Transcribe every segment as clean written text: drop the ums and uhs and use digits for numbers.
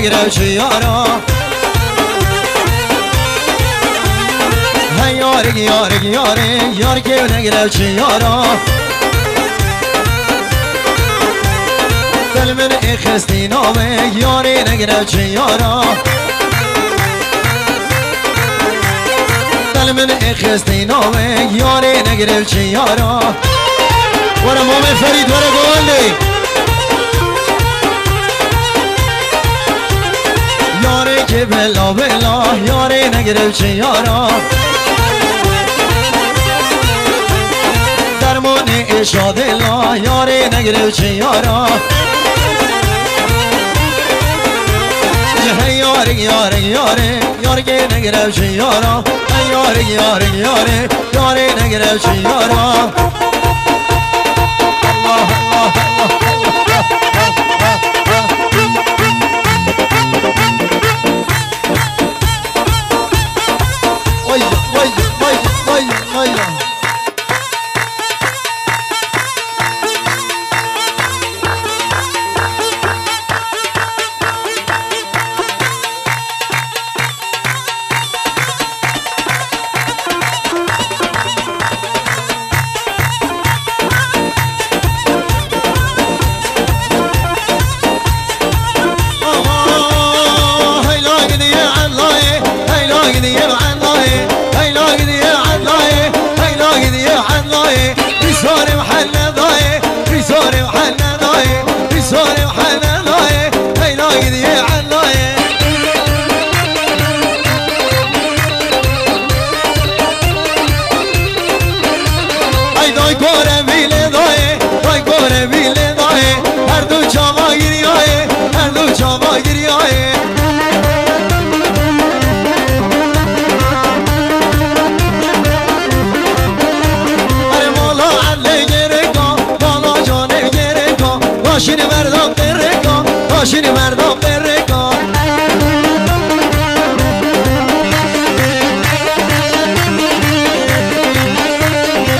نگرف چیارا هی یاره یاره یاره یار که نگرف چیارا دل من اخستی نامه یاری نگرف چیارا دل من اخستی نامه یاری نگرف چیارا ورا مام فرید ورا گوندی یاری که بلا بلا یاری نگرف چیارا درمان اشادلا یاری نگرف چیارا یاره یاره یاره یاره که نگرف چیارا یاره یاره یاره یاره نگرف چیارا ماشین مردم برکا ماشین مردم برکا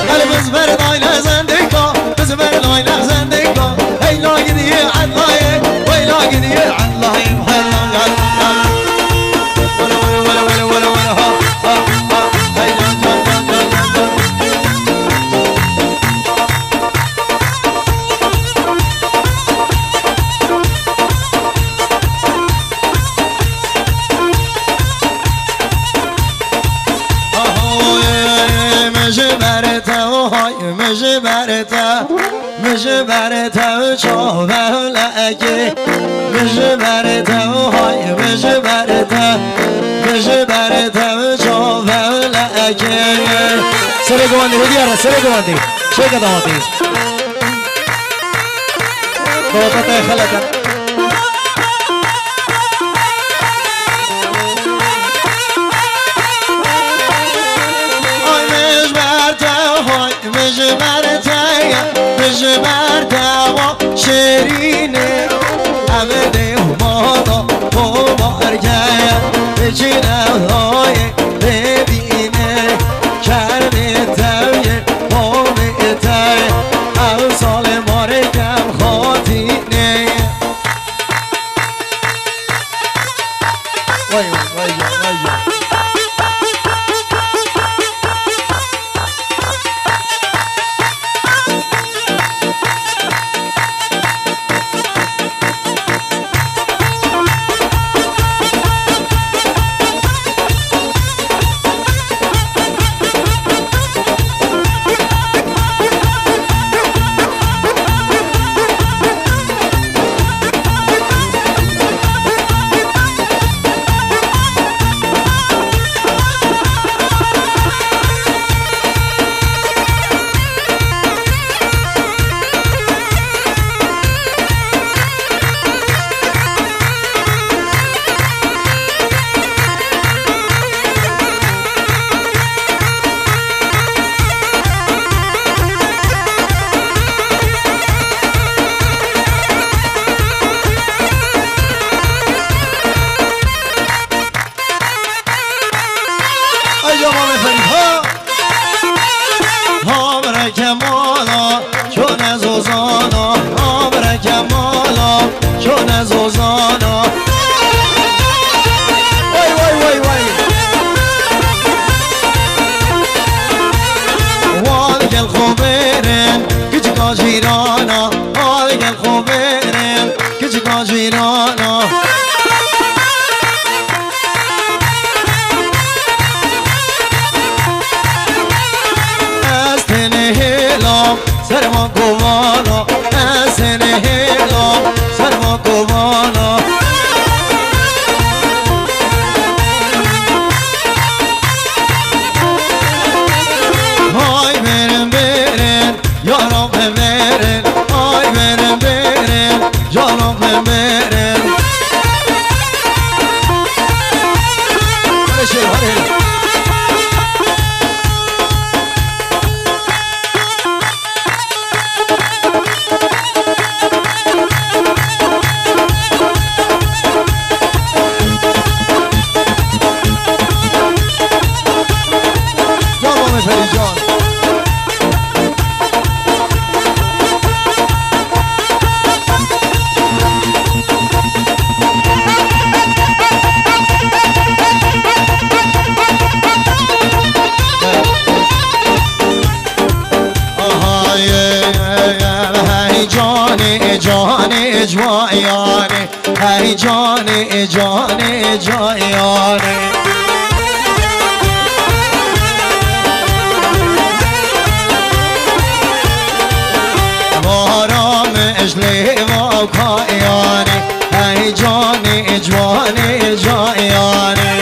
ولی بز بردای نزنده کا بز بردای نزنده کا هی لاگیدی عدلای وی لاگیدی عدلای مجه برتا و چاوه لعکه مجه برتا و های مجه برتا و چاوه لعکه سره گواندی رو دیاره سره گواندی چه کداماتی بابا تا خلقه مجه برتا و شیرینه عمده مادا مبارکه بچینه های ببینه کرده توی مامته او سال مارکم خاطینه وای وای وای ای جان جان جایانه وارامش لیوا کایانه ای جان جان جایانه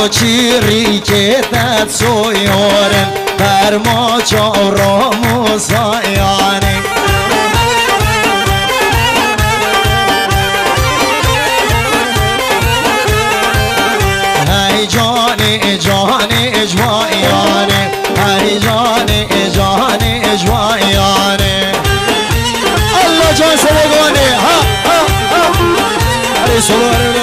چیری که دت سویارن بر ما چارام و سایانه ای جان جان اجوایانه ای جان جان اجوایانه الله جان سبگانه ها ها ها علی سواره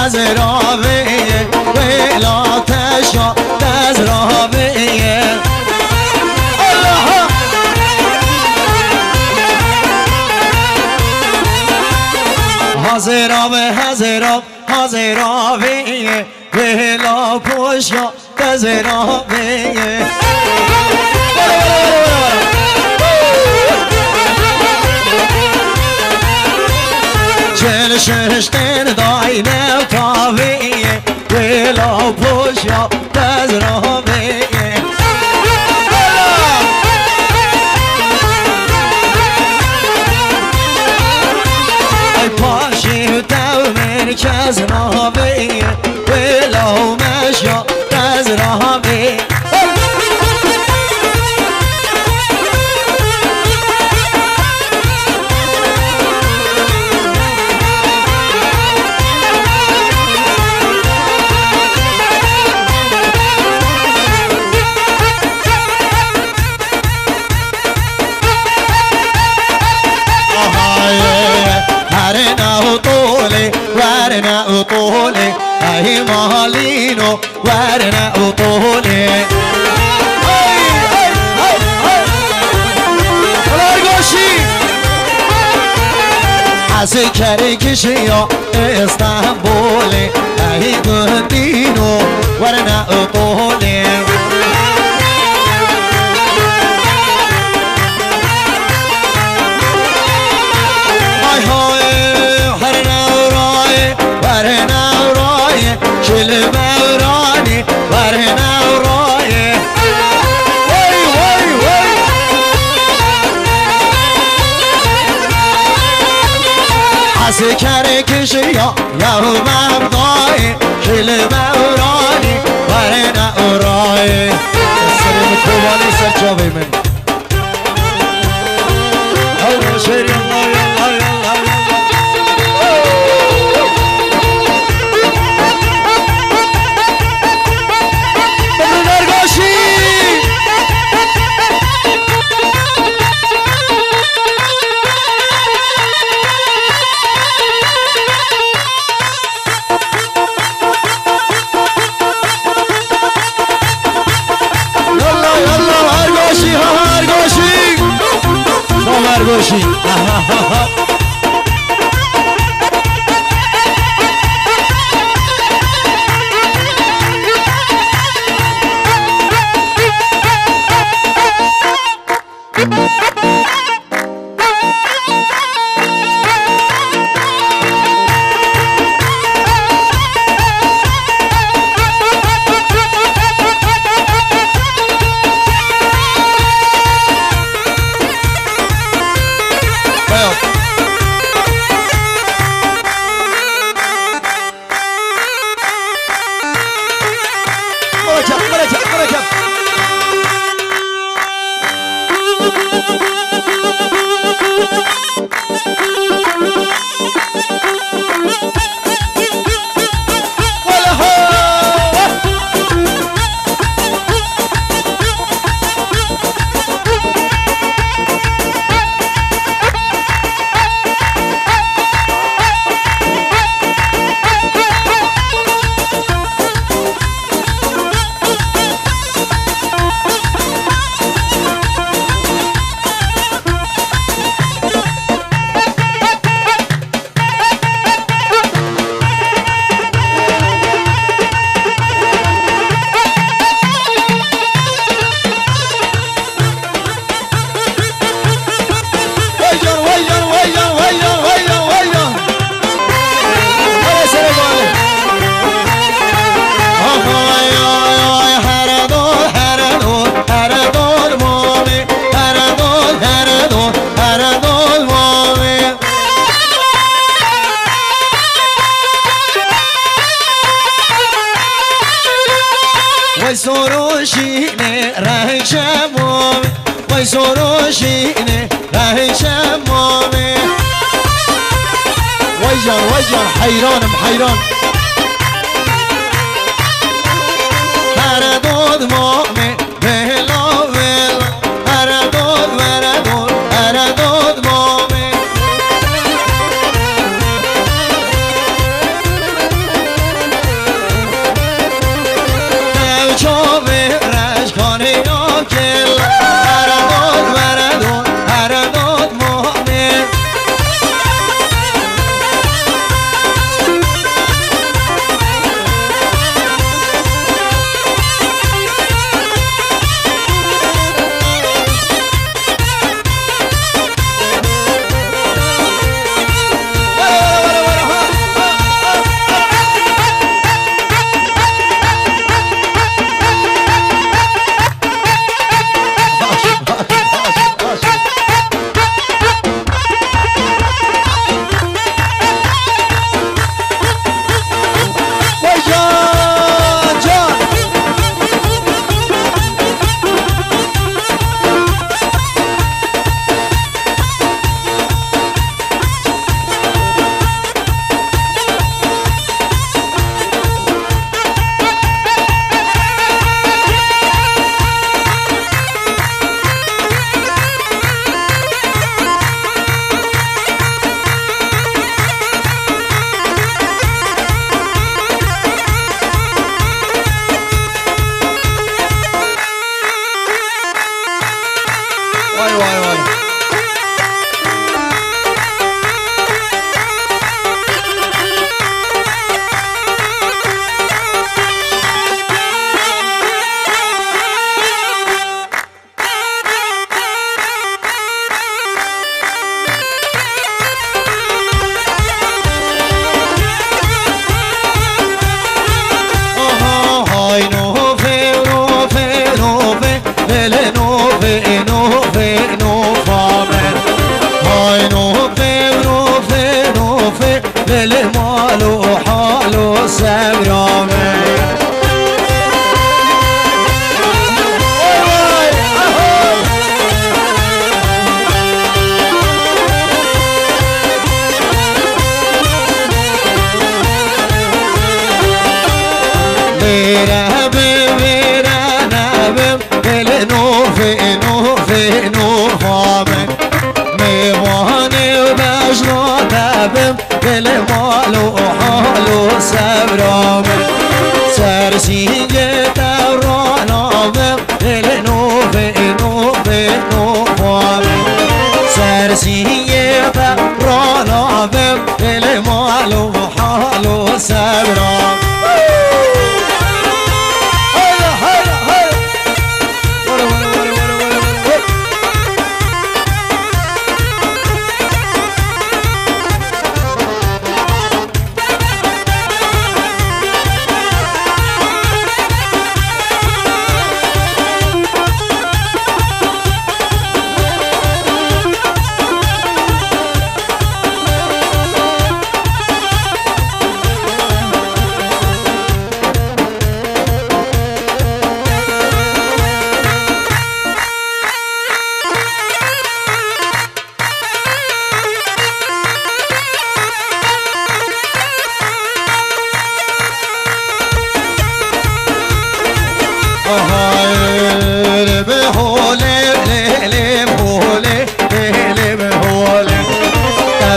حضراویه ویلا تشا دزراویه الله حضراویه ویلا پشا دزراویه چل ششتن داینه کاویه ویلا پوشا دزراویه ای پاشی دو مرکز راویه ویلا مشا دزراویه ورنا وطولي اهي مالينو ورنا وطولي هاي هاي هاي هاي الارگوشی عسکری کشیا استانبولی اهی گندینو ورنا وطولي الموراني ورنا ورايه وي وي وي عسكري كشيا يوم ابضاي الموراني ورنا ورايه السلام الكوباني سجابي من اول شيء يلا يلا يلا يلا Argoshi. سروشینه رنگ شمامه وای سروشینه رنگ شمامه وای جان حیرانم حیران هرداد مامه بلا بلا هرداد ورداد هرداد مامه نوچابه رشکانه یا کل هرداد ورداد هرداد مامه مالو حالو سبرامه ميرا بميرا نبم بالنوفي نوفي نوفامه ميواني وبجنا تبم بالمالو حالو سبرامه سرسينجه تورانامه بالنوفي نوفي نوفامه سرسينجه تورانامه بالمالو حالو سبرامه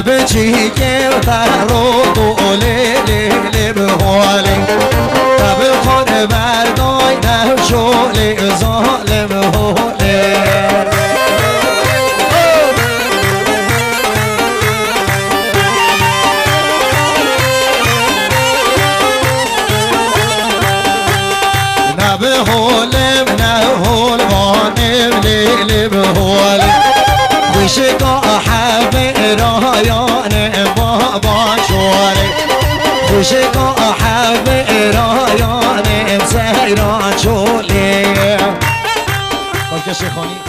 بچی که ترو دوله لیلی بحالی تب خود بردای نشولی ظالم حالی نبه حالم نه حال بانم لیلی بحالی خوشگاه حبه رایان بابا شوری خوشگاه حبه رایان سیران شوری کاکش خانی